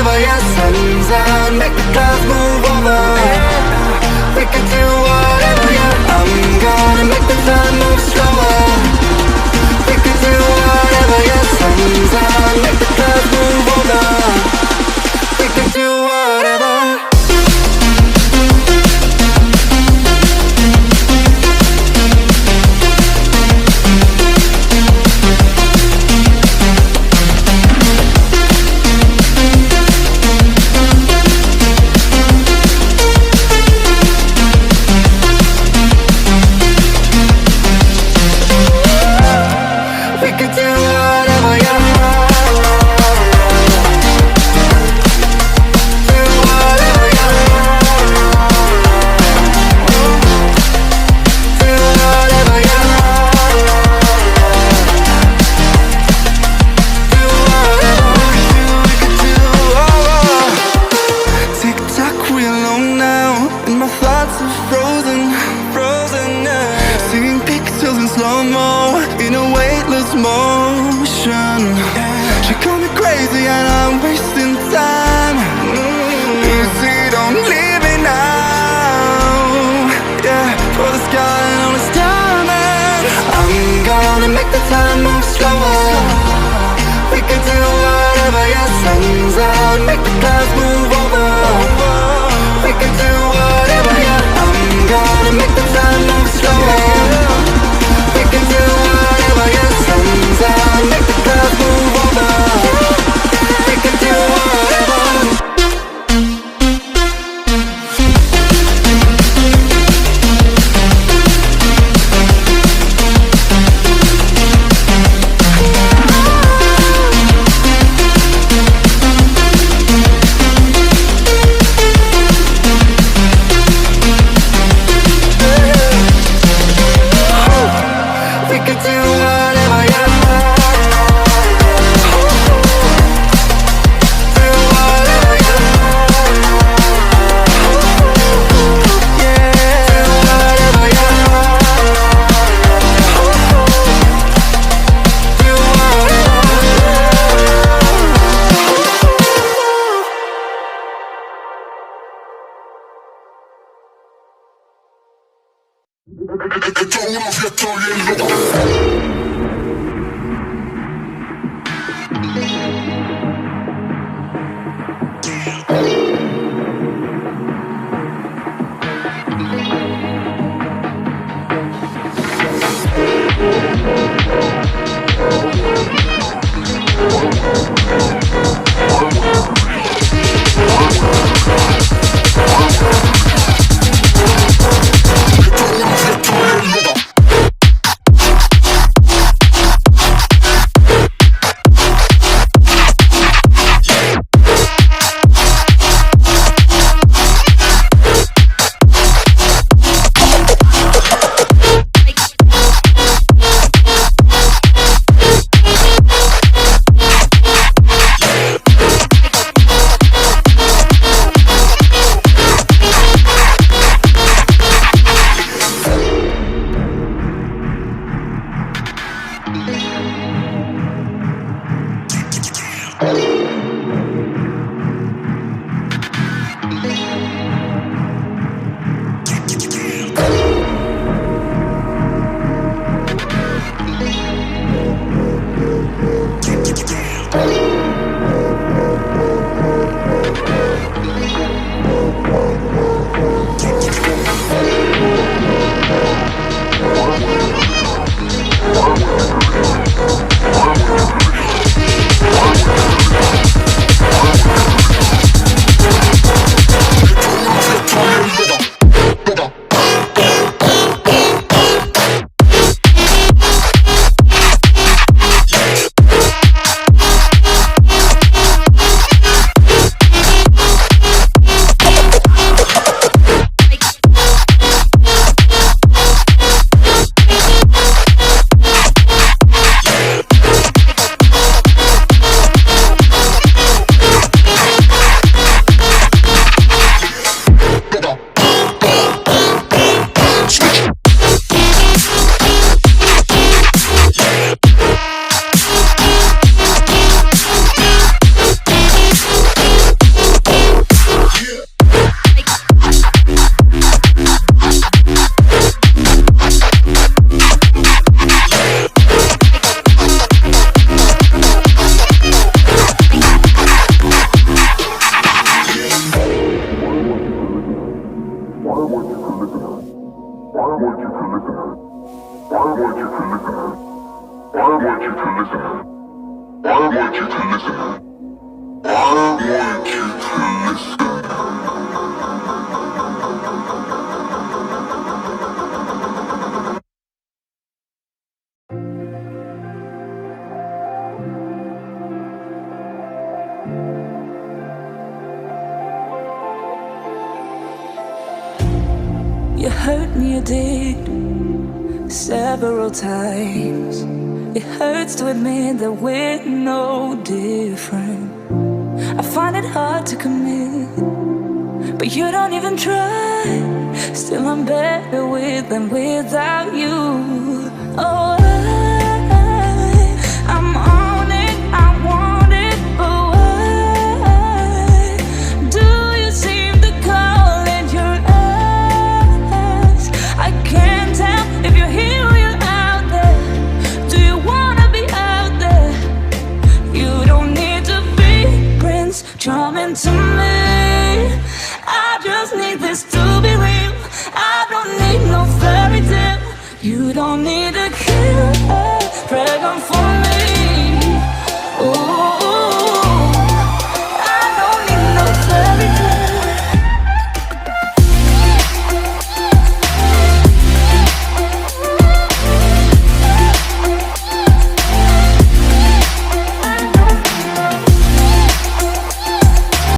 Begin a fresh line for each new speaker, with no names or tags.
whatever your sun's out, make the clouds move over. We can do whatever, yeah. I'm gonna make the time move slower. We can do whatever your sun's out, make the clouds move over. We can do whatever. Time moves slower. We can do whatever your sun's out, make the clouds move over. We can do whatever, yeah. I'm gonna make the time move slower. We can do whatever your sun's out, make the clouds move over. We can do whatever. want you to listen. I want you to listen. I want you to listen.
You hurt me, you did, several times. It hurts to admit that we're no different. I find it hard to commit, but you don't even try. Still I'm better with than without you. Oh, I'm on it, I want it, but why do you seem to call it your eyes? I can't tell if you're here or you're out there. Do you wanna be out there? You don't need to be Prince Charming to me. I just need this to be real. I don't need no fairy tale. You don't need a killer, pregnant for me.